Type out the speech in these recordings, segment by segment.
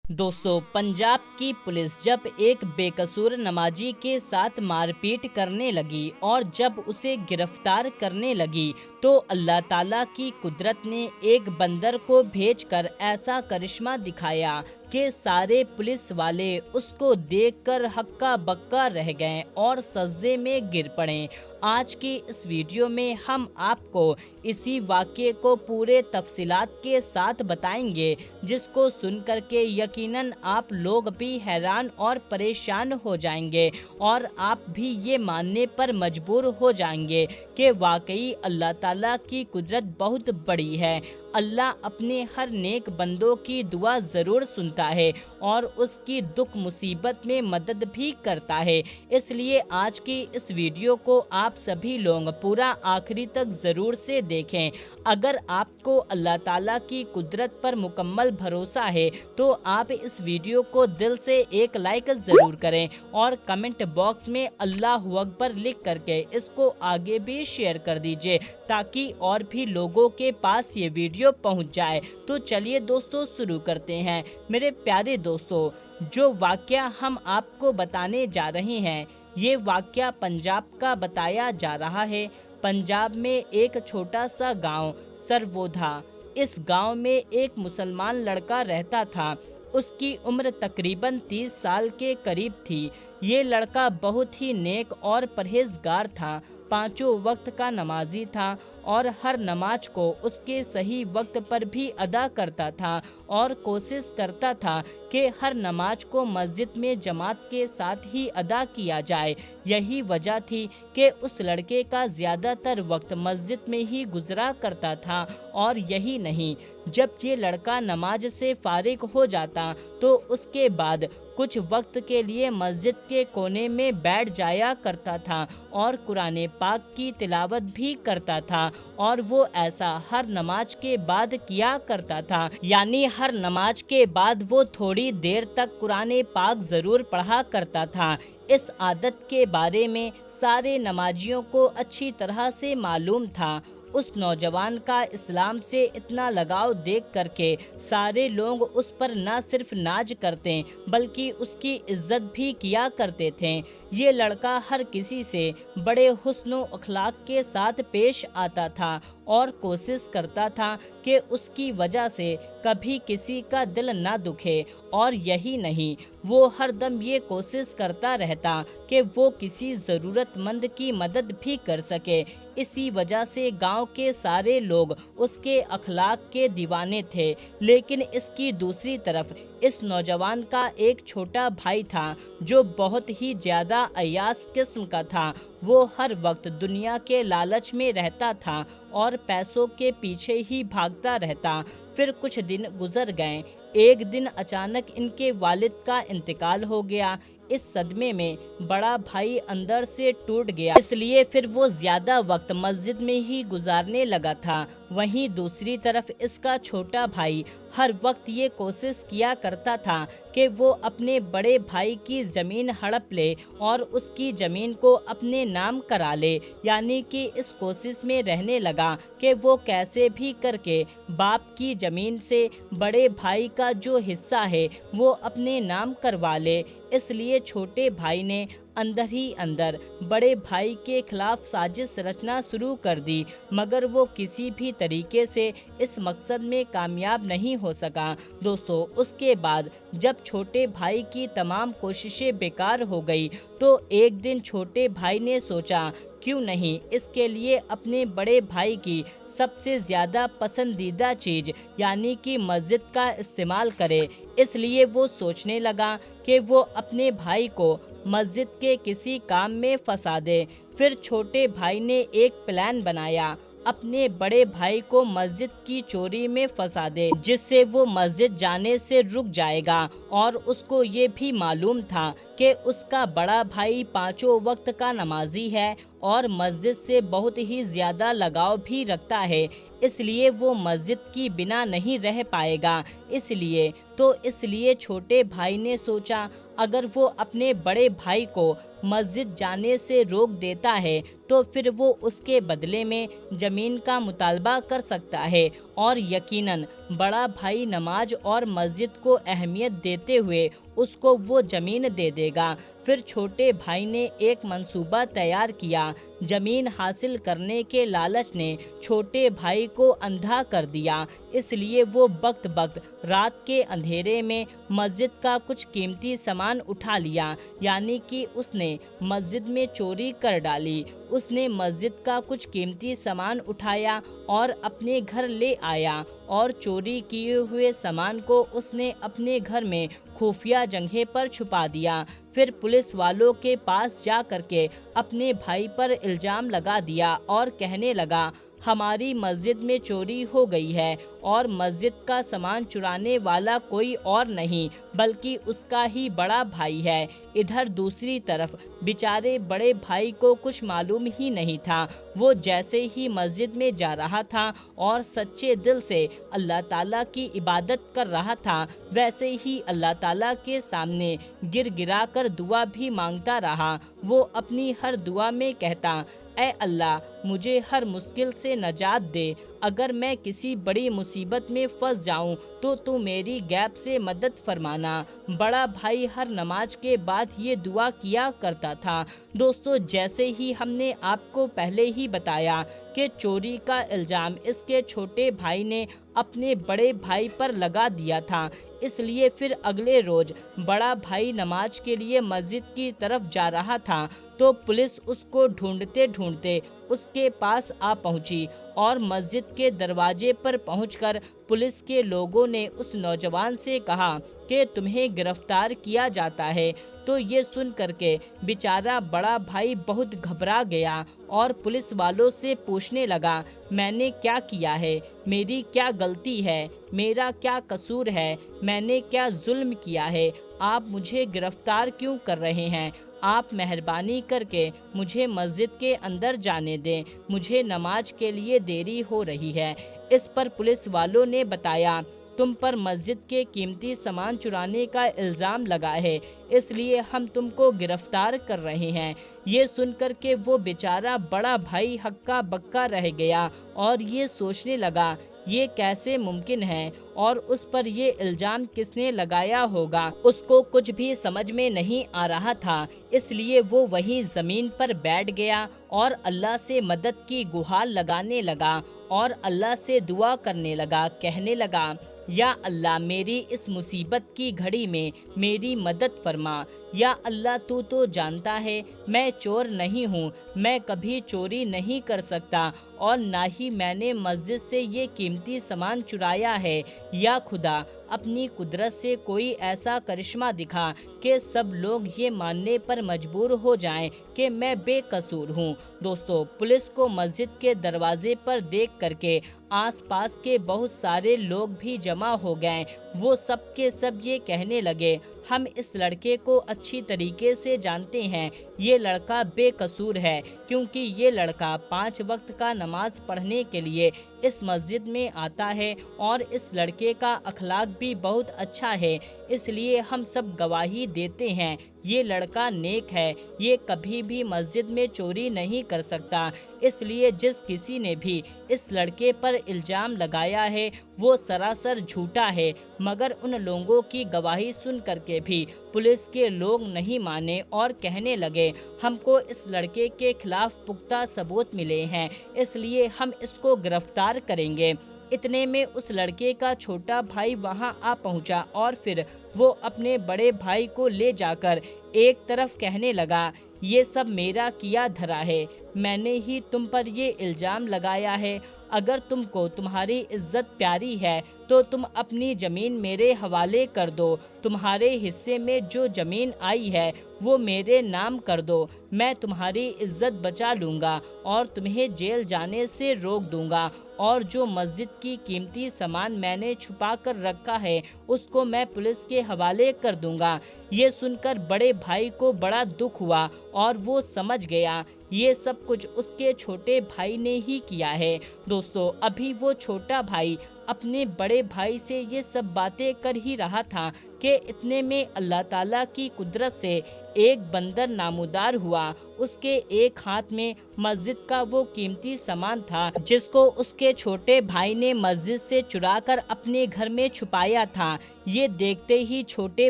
दोस्तों, पंजाब की पुलिस जब एक बेकसूर नमाजी के साथ मारपीट करने लगी और जब उसे गिरफ्तार करने लगी तो अल्लाह ताला की कुदरत ने एक बंदर को भेजकर ऐसा करिश्मा दिखाया कि सारे पुलिस वाले उसको देखकर हक्का बक्का रह गए और सजदे में गिर पड़े। आज की इस वीडियो में हम आपको इसी वाक़ये को पूरे तफसीलात के साथ बताएंगे, जिसको सुनकर के यकीनन आप लोग भी हैरान और परेशान हो जाएंगे और आप भी ये मानने पर मजबूर हो जाएंगे कि वाकई अल्लाह ताला की कुदरत बहुत बड़ी है। अल्लाह अपने हर नेक बंदों की दुआ ज़रूर सुनता है और उसकी दुख मुसीबत में मदद भी करता है। इसलिए आज की इस वीडियो को आप सभी लोग पूरा आखिरी तक ज़रूर से देखें। अगर आपको अल्लाह ताला की कुदरत पर मुकम्मल भरोसा है तो आप इस वीडियो को दिल से एक लाइक ज़रूर करें और कमेंट बॉक्स में अल्लाहु अकबर लिख करके इसको आगे भी शेयर कर दीजिए ताकि और भी लोगों के पास ये वीडियो पहुंच जाए। तो चलिए दोस्तों, शुरू करते हैं। मेरे प्यारे दोस्तों, जो वाकया हम आपको बताने जा रहे हैं, ये वाकया पंजाब का बताया जा रहा है। पंजाब में एक छोटा सा गांव सरवोधा, इस गांव में एक मुसलमान लड़का रहता था। उसकी उम्र तकरीबन 30 साल के करीब थी। ये लड़का बहुत ही नेक और परहेजगार था, पांचों वक्त का नमाजी था और हर नमाज को उसके सही वक्त पर भी अदा करता था और कोशिश करता था कि हर नमाज को मस्जिद में जमात के साथ ही अदा किया जाए। यही वजह थी कि उस लड़के का ज़्यादातर वक्त मस्जिद में ही गुजरा करता था। और यही नहीं, जब ये लड़का नमाज से फारिग हो जाता तो उसके बाद कुछ वक्त के लिए मस्जिद के कोने में बैठ जाया करता था और कुरान पाक की तिलावत भी करता था। और वो ऐसा हर नमाज के बाद किया करता था, यानी हर नमाज के बाद वो थोड़ी देर तक कुरान पाक ज़रूर पढ़ा करता था। इस आदत के बारे में सारे नमाजियों को अच्छी तरह से मालूम था। उस नौजवान का इस्लाम से इतना लगाव देख करके सारे लोग उस पर न सिर्फ नाज करते बल्कि उसकी इज्जत भी किया करते थे। ये लड़का हर किसी से बड़े हुस्न अखलाक के साथ पेश आता था और कोशिश करता था कि उसकी वजह से कभी किसी का दिल ना दुखे। और यही नहीं, वो हर दम ये कोशिश करता रहता कि वो किसी ज़रूरतमंद की मदद भी कर सके। इसी वजह से गांव के सारे लोग उसके अखलाक के दीवाने थे। लेकिन इसकी दूसरी तरफ इस नौजवान का एक छोटा भाई था जो बहुत ही ज़्यादा अय्यास किस्म का था। वो हर वक्त दुनिया के लालच में रहता था और पैसों के पीछे ही भागता रहता। फिर कुछ दिन गुजर गए। एक दिन अचानक इनके वालिद का इंतकाल हो गया। इस सदमे में बड़ा भाई अंदर से टूट गया, इसलिए फिर वो ज़्यादा वक्त मस्जिद में ही गुजारने लगा था। वहीं दूसरी तरफ इसका छोटा भाई हर वक्त ये कोशिश किया करता था कि वो अपने बड़े भाई की ज़मीन हड़प ले और उसकी ज़मीन को अपने नाम करा ले। यानी कि इस कोशिश में रहने लगा कि वो कैसे भी करके बाप की ज़मीन से बड़े भाई का जो हिस्सा है वो अपने नाम करवा ले। इसलिए छोटे भाई ने अंदर ही अंदर बड़े भाई के खिलाफ साजिश रचना शुरू कर दी, मगर वो किसी भी तरीके से इस मकसद में कामयाब नहीं हो सका। दोस्तों, उसके बाद जब छोटे भाई की तमाम कोशिशें बेकार हो गई तो एक दिन छोटे भाई ने सोचा क्यों नहीं इसके लिए अपने बड़े भाई की सबसे ज़्यादा पसंदीदा चीज़ यानी कि मस्जिद का इस्तेमाल करे। इसलिए वो सोचने लगा कि वो अपने भाई को मस्जिद के किसी काम में फंसा दे। फिर छोटे भाई ने एक प्लान बनाया, अपने बड़े भाई को मस्जिद की चोरी में फंसा दे, जिससे वो मस्जिद जाने से रुक जाएगा। और उसको ये भी मालूम था कि उसका बड़ा भाई पांचों वक्त का नमाजी है और मस्जिद से बहुत ही ज़्यादा लगाव भी रखता है, इसलिए वो मस्जिद की बिना नहीं रह पाएगा। इसलिए छोटे भाई ने सोचा अगर वो अपने बड़े भाई को मस्जिद जाने से रोक देता है तो फिर वो उसके बदले में ज़मीन का मुतालबा कर सकता है और यकीनन बड़ा भाई नमाज और मस्जिद को अहमियत देते हुए उसको वो ज़मीन दे देगा। फिर छोटे भाई ने एक मंसूबा तैयार किया। ज़मीन हासिल करने के लालच ने छोटे भाई को अंधा कर दिया, इसलिए वो वक्त वक्त रात के अंधेरे में मस्जिद का कुछ कीमती सामान उठा लिया, यानी कि उसने मस्जिद में चोरी कर डाली। उसने मस्जिद का कुछ कीमती सामान उठाया और अपने घर ले आया और चोरी किए हुए सामान को उसने अपने घर में खुफिया जगह पर छुपा दिया। फिर पुलिस वालों के पास जा करके अपने भाई पर इल्ज़ाम लगा दिया और कहने लगा, हमारी मस्जिद में चोरी हो गई है और मस्जिद का सामान चुराने वाला कोई और नहीं बल्कि उसका ही बड़ा भाई है। इधर दूसरी तरफ बेचारे बड़े भाई को कुछ मालूम ही नहीं था। वो जैसे ही मस्जिद में जा रहा था और सच्चे दिल से अल्लाह ताला की इबादत कर रहा था, वैसे ही अल्लाह ताला के सामने गिर गिरा कर दुआ भी मांगता रहा। वो अपनी हर दुआ में कहता, ऐ अल्लाह, मुझे हर मुश्किल से नजात दे। अगर मैं किसी बड़ी मुसीबत में फंस जाऊं तो तू मेरी गैब से मदद फरमाना। बड़ा भाई हर नमाज के बाद ये दुआ किया करता था। दोस्तों, जैसे ही हमने आपको पहले ही बताया कि चोरी का इल्ज़ाम इसके छोटे भाई ने अपने बड़े भाई पर लगा दिया था, इसलिए फिर अगले रोज़ बड़ा भाई नमाज के लिए मस्जिद की तरफ जा रहा था तो पुलिस उसको ढूंढते ढूंढते उसके पास आ पहुंची और मस्जिद के दरवाजे पर पहुंचकर पुलिस के लोगों ने उस नौजवान से कहा कि तुम्हें गिरफ्तार किया जाता है। तो ये सुन करके बेचारा बड़ा भाई बहुत घबरा गया और पुलिस वालों से पूछने लगा, मैंने क्या किया है, मेरी क्या गलती है, मेरा क्या कसूर है, मैंने क्या जुल्म किया है, आप मुझे गिरफ्तार क्यों कर रहे हैं? आप मेहरबानी करके मुझे मस्जिद के अंदर जाने दें, मुझे नमाज के लिए देरी हो रही है। इस पर पुलिस वालों ने बताया, तुम पर मस्जिद के कीमती सामान चुराने का इल्ज़ाम लगा है, इसलिए हम तुमको गिरफ्तार कर रहे हैं। ये सुनकर के वो बेचारा बड़ा भाई हक्का बक्का रह गया और ये सोचने लगा, ये कैसे मुमकिन है और उस पर ये इल्ज़ाम किसने लगाया होगा। उसको कुछ भी समझ में नहीं आ रहा था, इसलिए वो वहीं ज़मीन पर बैठ गया और अल्लाह से मदद की गुहार लगाने लगा और अल्लाह से दुआ करने लगा, कहने लगा, या अल्लाह, मेरी इस मुसीबत की घड़ी में मेरी मदद फरमा। या अल्लाह, तू तो जानता है मैं चोर नहीं हूँ, मैं कभी चोरी नहीं कर सकता और ना ही मैंने मस्जिद से ये कीमती सामान चुराया है। या खुदा, अपनी कुदरत से कोई ऐसा करिश्मा दिखा कि सब लोग ये मानने पर मजबूर हो जाएं कि मैं बेकसूर हूँ। दोस्तों, पुलिस को मस्जिद के दरवाजे पर देख करके आसपास के बहुत सारे लोग भी जमा हो गए। वो सब के सब ये कहने लगे, हम इस लड़के को अच्छी तरीके से जानते हैं, ये लड़का बेकसूर है, क्योंकि ये लड़का 5 वक्त का नमाज पढ़ने के लिए इस मस्जिद में आता है और इस लड़के का अखलाक भी बहुत अच्छा है, इसलिए हम सब गवाही देते हैं ये लड़का नेक है, ये कभी भी मस्जिद में चोरी नहीं कर सकता। इसलिए जिस किसी ने भी इस लड़के पर इल्ज़ाम लगाया है वो सरासर झूठा है। मगर उन लोगों की गवाही सुन करके भी पुलिस के लोग नहीं माने और कहने लगे, हमको इस लड़के के खिलाफ पुख्ता सबूत मिले हैं, इसलिए हम इसको गिरफ्तार करेंगे। इतने में उस लड़के का छोटा भाई वहां आ पहुंचा और फिर वो अपने बड़े भाई को ले जाकर एक तरफ कहने लगा, ये सब मेरा किया धरा है, मैंने ही तुम पर ये इल्ज़ाम लगाया है। अगर तुमको तुम्हारी इज्जत प्यारी है तो तुम अपनी ज़मीन मेरे हवाले कर दो, तुम्हारे हिस्से में जो ज़मीन आई है वो मेरे नाम कर दो, मैं तुम्हारी इज्जत बचा लूँगा और तुम्हें जेल जाने से रोक दूँगा, और जो मस्जिद की कीमती सामान मैंने छुपा कर रखा है उसको मैं पुलिस के हवाले कर दूँगा। ये सुनकर बड़े भाई को बड़ा दुख हुआ और वो समझ गया ये सब कुछ उसके छोटे भाई ने ही किया है। दोस्तों, अभी वो छोटा भाई अपने बड़े भाई से ये सब बातें कर ही रहा था کہ اتنے میں اللہ تعالیٰ کی قدرت سے ایک بندر نامودار ہوا۔ اس کے ایک ہاتھ میں مسجد کا وہ قیمتی سامان تھا جس کو اس کے چھوٹے بھائی نے مسجد سے چرا کر اپنے گھر میں چھپایا تھا۔ یہ دیکھتے ہی چھوٹے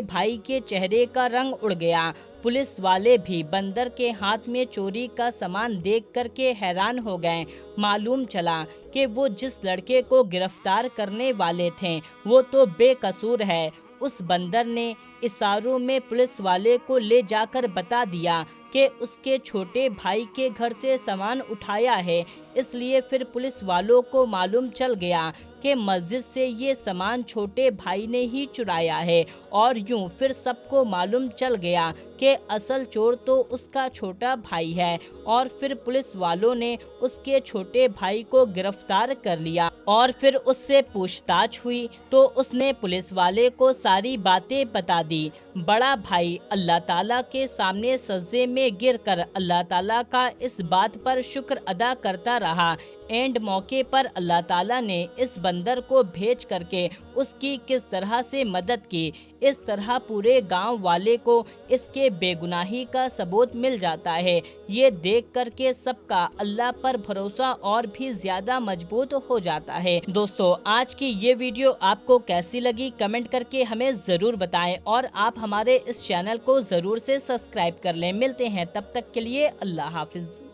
بھائی کے چہرے کا رنگ اڑ گیا۔ پولیس والے بھی بندر کے ہاتھ میں چوری کا سامان دیکھ کر کے حیران ہو گئے۔ معلوم چلا کہ وہ جس لڑکے کو گرفتار کرنے والے تھے وہ تو بے قصور ہے۔ اس بندر نے اشاروں میں پولیس والے کو لے جا کر بتا دیا کہ اس کے چھوٹے بھائی کے گھر سے سامان اٹھایا ہے۔ اس لیے پھر پولیس والوں کو معلوم چل گیا کہ مسجد سے یہ سامان چھوٹے بھائی نے ہی چرایا ہے، اور یوں پھر سب کو معلوم چل گیا کہ اصل چور تو اس کا چھوٹا بھائی ہے۔ اور پھر پولیس والوں نے اس کے چھوٹے بھائی کو گرفتار کر لیا اور پھر اس سے پوچھ تاچھ ہوئی تو اس نے پولیس والے کو ساری باتیں بتا دی۔ بڑا بھائی اللہ تعالیٰ کے سامنے سجدے میں گر کر اللہ تعالیٰ کا اس بات پر شکر ادا کرتا رہا۔ اینڈ موقع پر اللہ تعالیٰ نے اس بندر کو بھیج کر کے اس کی کس طرح سے مدد کی۔ اس طرح پورے گاؤں والے کو اس کے بے گناہی کا ثبوت مل جاتا ہے۔ یہ دیکھ کر کے سب کا اللہ پر بھروسہ اور بھی زیادہ مضبوط ہو جاتا ہے۔ دوستو، آج کی یہ ویڈیو آپ کو کیسی لگی کمنٹ کر کے ہمیں ضرور بتائیں، اور آپ ہمارے اس چینل کو ضرور سے سبسکرائب کر لیں۔ ملتے ہیں تب تک کے لیے، اللہ حافظ۔